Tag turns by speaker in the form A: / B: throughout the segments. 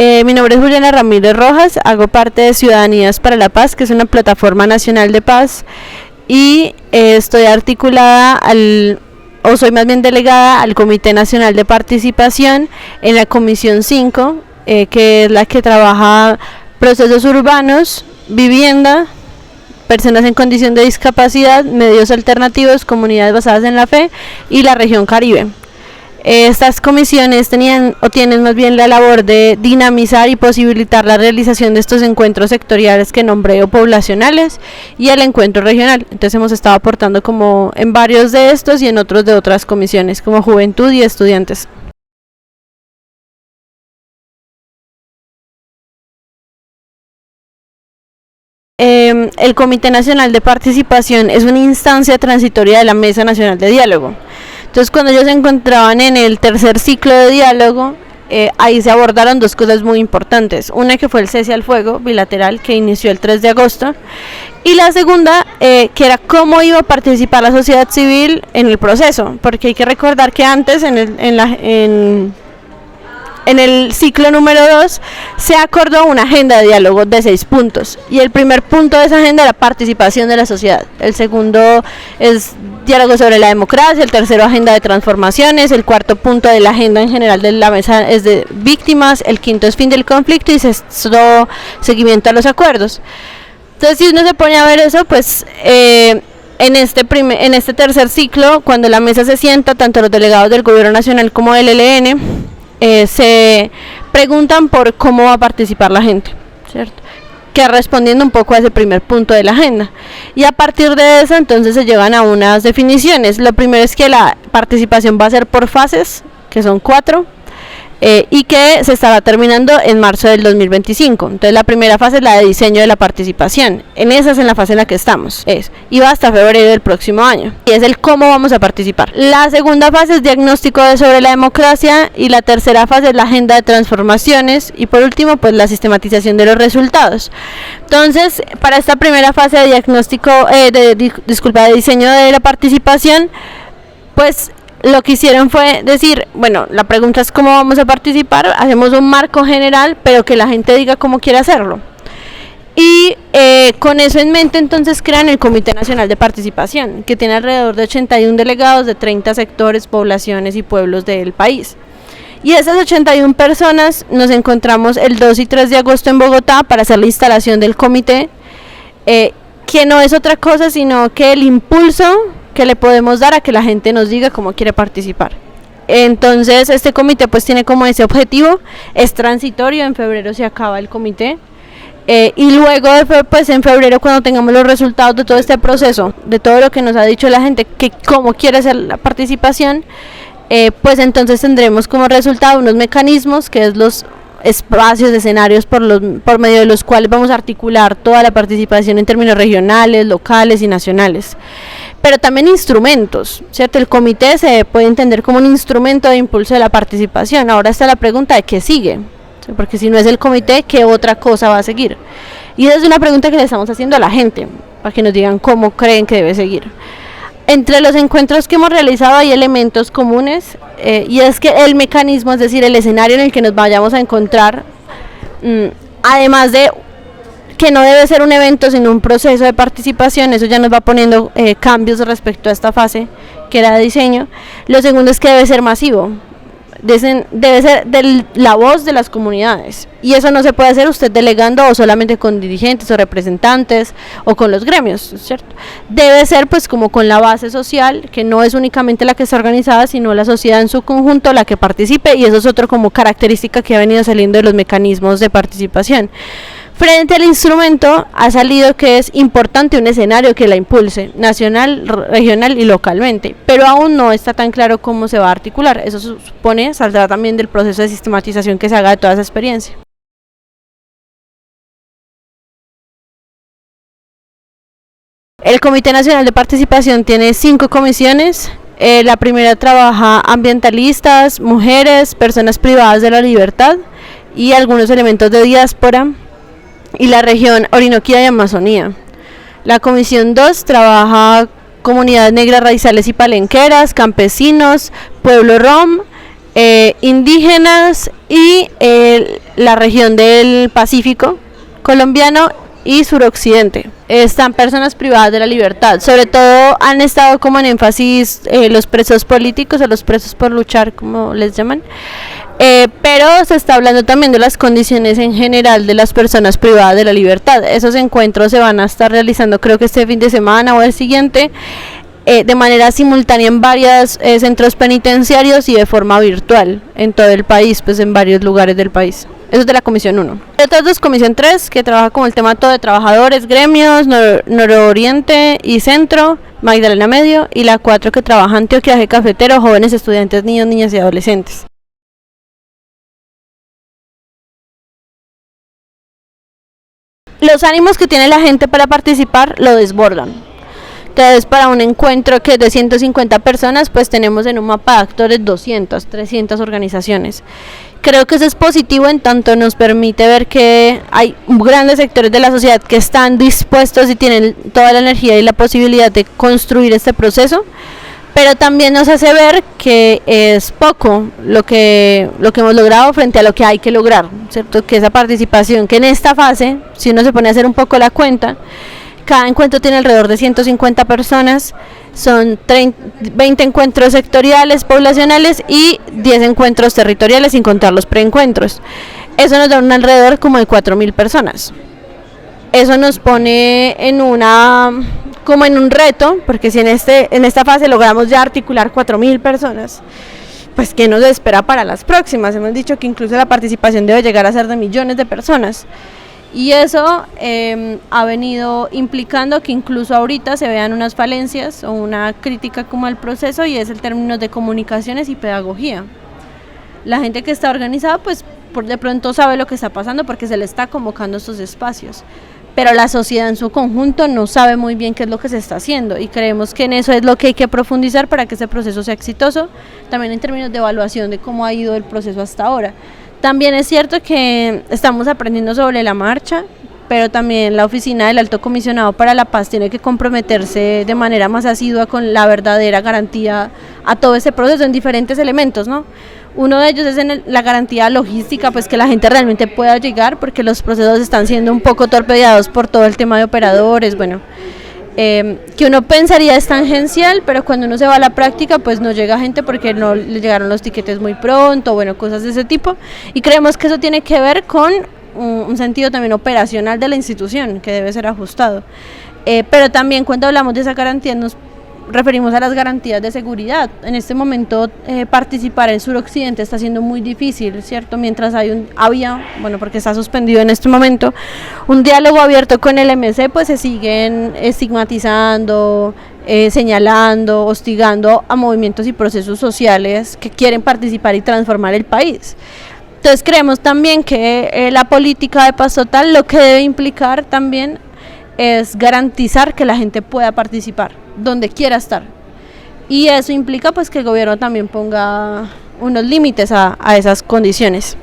A: Mi nombre es Juliana Ramírez Rojas, hago parte de Ciudadanías para la Paz, que es una plataforma nacional de paz, y estoy articulada o soy más bien delegada al Comité Nacional de Participación en la Comisión 5, que es la que trabaja procesos urbanos, vivienda, personas en condición de discapacidad, medios alternativos, comunidades basadas en la fe y la región Caribe. Estas comisiones tienen más bien la labor de dinamizar y posibilitar la realización de estos encuentros sectoriales que nombré o poblacionales y el encuentro regional. Entonces hemos estado aportando como en varios de estos y en otros de otras comisiones como juventud y estudiantes. El Comité Nacional de Participación es una instancia transitoria de la Mesa Nacional de Diálogo. Entonces, cuando ellos se encontraban en el tercer ciclo de diálogo, ahí se abordaron dos cosas muy importantes. Una que fue el cese al fuego bilateral que inició el 3 de agosto y la segunda que era cómo iba a participar la sociedad civil en el proceso, porque hay que recordar que antes en el ciclo número 2 se acordó una agenda de diálogo de 6 puntos y el primer punto de esa agenda era participación de la sociedad, el segundo es diálogo sobre la democracia, el tercero agenda de transformaciones, el cuarto punto de la agenda en general de la mesa es de víctimas, el quinto es fin del conflicto y sexto seguimiento a los acuerdos. Entonces, si uno se pone a ver eso, pues en este tercer ciclo, cuando la mesa se sienta, tanto los delegados del gobierno nacional como del ELN se preguntan por cómo va a participar la gente, ¿cierto? Que respondiendo un poco a ese primer punto de la agenda. Y a partir de eso, entonces se llevan a unas definiciones. Lo primero es que la participación va a ser por fases, que son 4, y que se estará terminando en marzo del 2025. Entonces la primera fase es la de diseño de la participación. Esa es en la fase en la que estamos. Y va hasta febrero del próximo año. Y es el cómo vamos a participar. La segunda fase es diagnóstico sobre la democracia y la tercera fase es la agenda de transformaciones y por último pues la sistematización de los resultados. Entonces para esta primera fase de diagnóstico, de diseño de la participación, pues lo que hicieron fue decir, bueno, la pregunta es cómo vamos a participar, hacemos un marco general, pero que la gente diga cómo quiere hacerlo. Y con eso en mente entonces crean el Comité Nacional de Participación, que tiene alrededor de 81 delegados de 30 sectores, poblaciones y pueblos del país. Y esas 81 personas nos encontramos el 2 y 3 de agosto en Bogotá para hacer la instalación del comité, que no es otra cosa sino que el impulso que le podemos dar a que la gente nos diga cómo quiere participar. Entonces este comité pues tiene como ese objetivo, es transitorio, en febrero se acaba el comité, y luego pues en febrero, cuando tengamos los resultados de todo este proceso, de todo lo que nos ha dicho la gente, que cómo quiere hacer la participación, pues entonces tendremos como resultado unos mecanismos que es los espacios, escenarios por medio de los cuales vamos a articular toda la participación en términos regionales, locales y nacionales. Pero también instrumentos, ¿cierto? El comité se puede entender como un instrumento de impulso de la participación. Ahora está la pregunta de qué sigue, ¿sí? Porque si no es el comité, ¿qué otra cosa va a seguir? Y esa es una pregunta que le estamos haciendo a la gente, para que nos digan cómo creen que debe seguir. Entre los encuentros que hemos realizado hay elementos comunes, y es que el mecanismo, es decir, el escenario en el que nos vayamos a encontrar, además de que no debe ser un evento sino un proceso de participación, eso ya nos va poniendo cambios respecto a esta fase que era de diseño. Lo segundo es que debe ser masivo, debe ser de la voz de las comunidades, y eso no se puede hacer usted delegando o solamente con dirigentes o representantes o con los gremios, ¿cierto? Debe ser pues como con la base social, que no es únicamente la que está organizada, sino la sociedad en su conjunto la que participe, y eso es otro como característica que ha venido saliendo de los mecanismos de participación. Frente al instrumento ha salido que es importante un escenario que la impulse, nacional, regional y localmente, pero aún no está tan claro cómo se va a articular. Eso supone, saldrá también del proceso de sistematización que se haga de toda esa experiencia. El Comité Nacional de Participación tiene 5 comisiones. La primera trabaja ambientalistas, mujeres, personas privadas de la libertad y algunos elementos de diáspora, y la región Orinoquía y Amazonía. La comisión 2 trabaja comunidades negras, raizales y palenqueras, campesinos, pueblo rom, indígenas y la región del Pacífico colombiano y suroccidente. Están personas privadas de la libertad, sobre todo han estado como en énfasis los presos políticos o los presos por luchar, como les llaman, pero se está hablando también de las condiciones en general de las personas privadas de la libertad. Esos encuentros se van a estar realizando, creo que este fin de semana o el siguiente, de manera simultánea en varios centros penitenciarios y de forma virtual en todo el país, pues en varios lugares del país. Eso es de la Comisión 1. Hay otras dos, Comisión 3, que trabaja con el tema todo de trabajadores, gremios, nororiente y centro, Magdalena Medio, y la 4 que trabaja Antioquia, Eje Cafetero, jóvenes, estudiantes, niños, niñas y adolescentes. Los ánimos que tiene la gente para participar lo desbordan. Entonces, para un encuentro que es de 150 personas, pues tenemos en un mapa de actores 200, 300 organizaciones. Creo que eso es positivo, en tanto nos permite ver que hay grandes sectores de la sociedad que están dispuestos y tienen toda la energía y la posibilidad de construir este proceso, pero también nos hace ver que es poco lo que hemos logrado frente a lo que hay que lograr, ¿cierto? Que esa participación, que en esta fase, si uno se pone a hacer un poco la cuenta, cada encuentro tiene alrededor de 150 personas, son 20 encuentros sectoriales, poblacionales y 10 encuentros territoriales sin contar los preencuentros. Eso nos da un alrededor como de 4.000 personas. Eso nos pone en como en un reto, porque si en esta fase logramos ya articular 4.000 personas, pues ¿qué nos espera para las próximas? Hemos dicho que incluso la participación debe llegar a ser de millones de personas. Y eso ha venido implicando que incluso ahorita se vean unas falencias o una crítica como al proceso, y es el término de comunicaciones y pedagogía. La gente que está organizada pues de pronto sabe lo que está pasando porque se le está convocando estos espacios, pero la sociedad en su conjunto no sabe muy bien qué es lo que se está haciendo, y creemos que en eso es lo que hay que profundizar para que ese proceso sea exitoso, también en términos de evaluación de cómo ha ido el proceso hasta ahora. También es cierto que estamos aprendiendo sobre la marcha, pero también la oficina del Alto Comisionado para la Paz tiene que comprometerse de manera más asidua con la verdadera garantía a todo ese proceso en diferentes elementos, ¿no? Uno de ellos es en la garantía logística, pues que la gente realmente pueda llegar, porque los procesos están siendo un poco torpedeados por todo el tema de operadores, bueno, que uno pensaría es tangencial, pero cuando uno se va a la práctica pues no llega gente porque no le llegaron los tiquetes muy pronto, bueno, cosas de ese tipo, y creemos que eso tiene que ver con un sentido también operacional de la institución que debe ser ajustado, pero también cuando hablamos de esa garantía nos referimos a las garantías de seguridad. En este momento participar en suroccidente está siendo muy difícil, ¿cierto? Mientras había, porque está suspendido en este momento, un diálogo abierto con el MC, pues se siguen estigmatizando, señalando, hostigando a movimientos y procesos sociales que quieren participar y transformar el país. Entonces creemos también que la política de paz total lo que debe implicar también es garantizar que la gente pueda participar donde quiera estar, y eso implica pues que el gobierno también ponga unos límites a esas condiciones.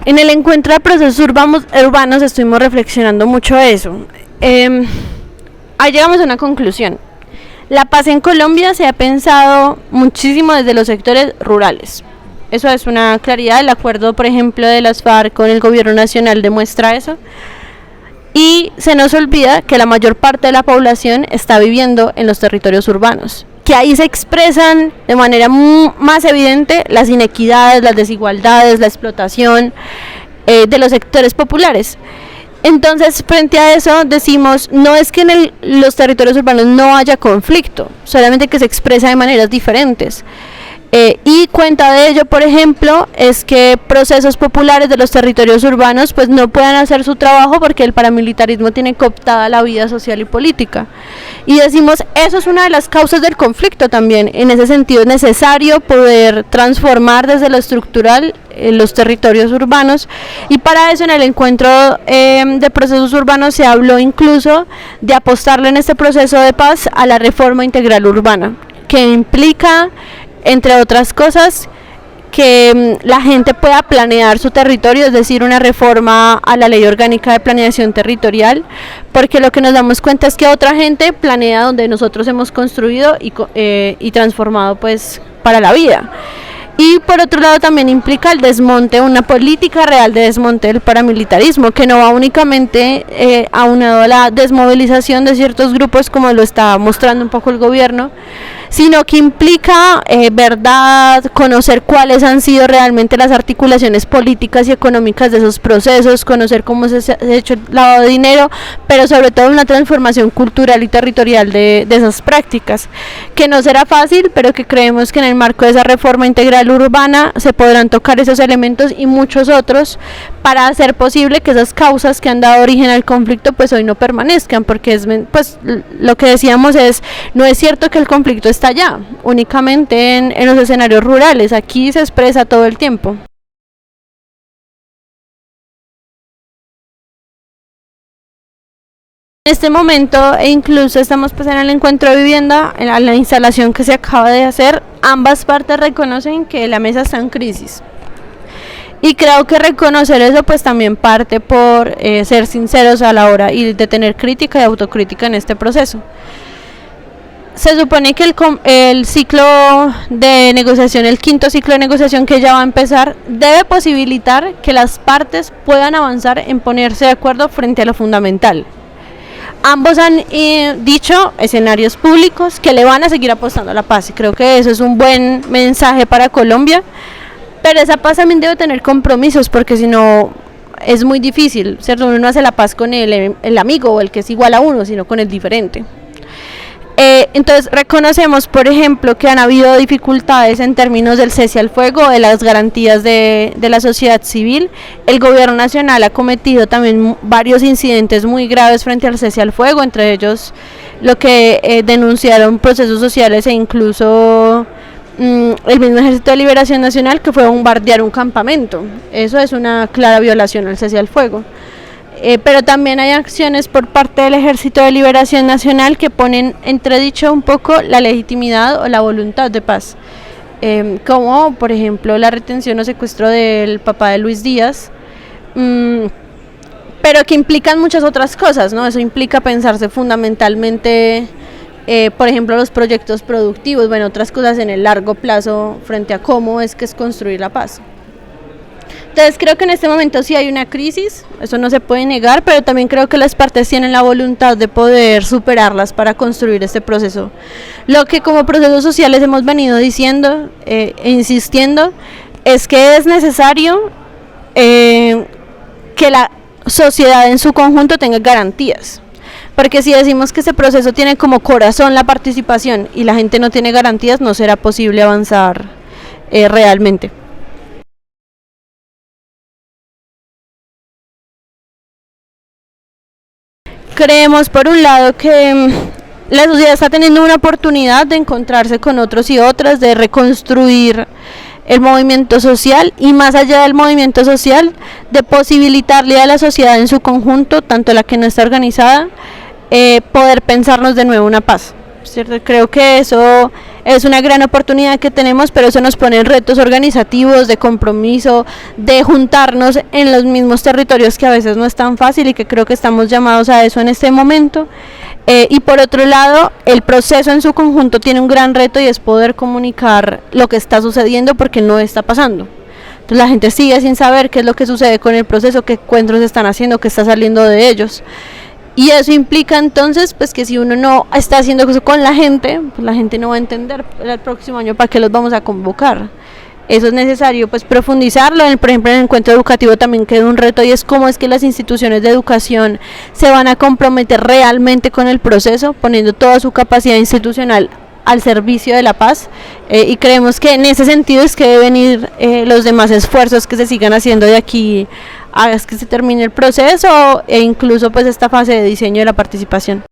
A: En el encuentro de procesos urbanos estuvimos reflexionando mucho eso. Ahí llegamos a una conclusión. La paz en Colombia se ha pensado muchísimo desde los sectores rurales. Eso es una claridad. El acuerdo, por ejemplo, de las FARC con el gobierno nacional demuestra eso. Y se nos olvida que la mayor parte de la población está viviendo en los territorios urbanos, que ahí se expresan de manera más evidente las inequidades, las desigualdades, la explotación de los sectores populares. Entonces, frente a eso decimos, no es que en los territorios urbanos no haya conflicto, solamente que se expresa de maneras diferentes. Y cuenta de ello, por ejemplo, es que procesos populares de los territorios urbanos pues no puedan hacer su trabajo porque el paramilitarismo tiene cooptada la vida social y política. Y decimos, eso es una de las causas del conflicto también. En ese sentido es necesario poder transformar desde lo estructural los territorios urbanos, y para eso en el encuentro de procesos urbanos se habló incluso de apostarle en este proceso de paz a la reforma integral urbana, que implica, entre otras cosas, que la gente pueda planear su territorio, es decir, una reforma a la Ley Orgánica de Planeación Territorial, porque lo que nos damos cuenta es que otra gente planea donde nosotros hemos construido y transformado pues para la vida. Y por otro lado también implica el desmonte, una política real de desmonte del paramilitarismo, que no va únicamente aunado a la desmovilización de ciertos grupos, como lo está mostrando un poco el gobierno, sino que implica verdad, conocer cuáles han sido realmente las articulaciones políticas y económicas de esos procesos, conocer cómo se ha hecho el lavado de dinero, pero sobre todo una transformación cultural y territorial de esas prácticas, que no será fácil, pero que creemos que en el marco de esa reforma integral urbana se podrán tocar esos elementos y muchos otros para hacer posible que esas causas que han dado origen al conflicto pues hoy no permanezcan, porque es, pues lo que decíamos es, no es cierto que el conflicto está allá, únicamente en los escenarios rurales, aquí se expresa todo el tiempo. En este momento, e incluso estamos pues en el encuentro de vivienda, en la instalación que se acaba de hacer, ambas partes reconocen que la mesa está en crisis. Y creo que reconocer eso pues también parte por ser sinceros a la hora y de tener crítica y autocrítica en este proceso. Se supone que el ciclo de negociación, el quinto ciclo de negociación que ya va a empezar, debe posibilitar que las partes puedan avanzar en ponerse de acuerdo frente a lo fundamental. Ambos han dicho escenarios públicos que le van a seguir apostando a la paz y creo que eso es un buen mensaje para Colombia, pero esa paz también debe tener compromisos porque si no es muy difícil, ¿cierto? Uno no hace la paz con el amigo o el que es igual a uno, sino con el diferente. Entonces reconocemos, por ejemplo, que han habido dificultades en términos del cese al fuego, de las garantías de la sociedad civil. El gobierno nacional ha cometido también varios incidentes muy graves frente al cese al fuego, entre ellos lo que denunciaron procesos sociales e incluso el mismo Ejército de Liberación Nacional, que fue a bombardear un campamento. Eso es una clara violación al cese al fuego. Pero también hay acciones por parte del Ejército de Liberación Nacional que ponen entredicho un poco la legitimidad o la voluntad de paz, como por ejemplo la retención o secuestro del papá de Luis Díaz, pero que implican muchas otras cosas, ¿no? Eso implica pensarse fundamentalmente, por ejemplo, los proyectos productivos, bueno, otras cosas en el largo plazo frente a cómo es que es construir la paz. Entonces creo que en este momento sí hay una crisis, eso no se puede negar, pero también creo que las partes tienen la voluntad de poder superarlas para construir este proceso. Lo que como procesos sociales hemos venido diciendo e insistiendo es que es necesario que la sociedad en su conjunto tenga garantías. Porque si decimos que este proceso tiene como corazón la participación y la gente no tiene garantías, no será posible avanzar realmente. Creemos, por un lado, que la sociedad está teniendo una oportunidad de encontrarse con otros y otras, de reconstruir el movimiento social y más allá del movimiento social, de posibilitarle a la sociedad en su conjunto, tanto la que no está organizada, poder pensarnos de nuevo una paz, ¿cierto? Creo que eso es una gran oportunidad que tenemos, pero eso nos pone en retos organizativos, de compromiso, de juntarnos en los mismos territorios que a veces no es tan fácil y que creo que estamos llamados a eso en este momento. Y por otro lado, el proceso en su conjunto tiene un gran reto y es poder comunicar lo que está sucediendo porque no está pasando. Entonces la gente sigue sin saber qué es lo que sucede con el proceso, qué encuentros están haciendo, qué está saliendo de ellos. Y eso implica entonces pues que si uno no está haciendo eso con la gente, pues la gente no va a entender el próximo año para qué los vamos a convocar. Eso es necesario pues profundizarlo. Por ejemplo, en el encuentro educativo también queda un reto y es cómo es que las instituciones de educación se van a comprometer realmente con el proceso, poniendo toda su capacidad institucional al servicio de la paz, y creemos que en ese sentido es que deben ir los demás esfuerzos que se sigan haciendo de aquí a que se termine el proceso e incluso pues esta fase de diseño de la participación.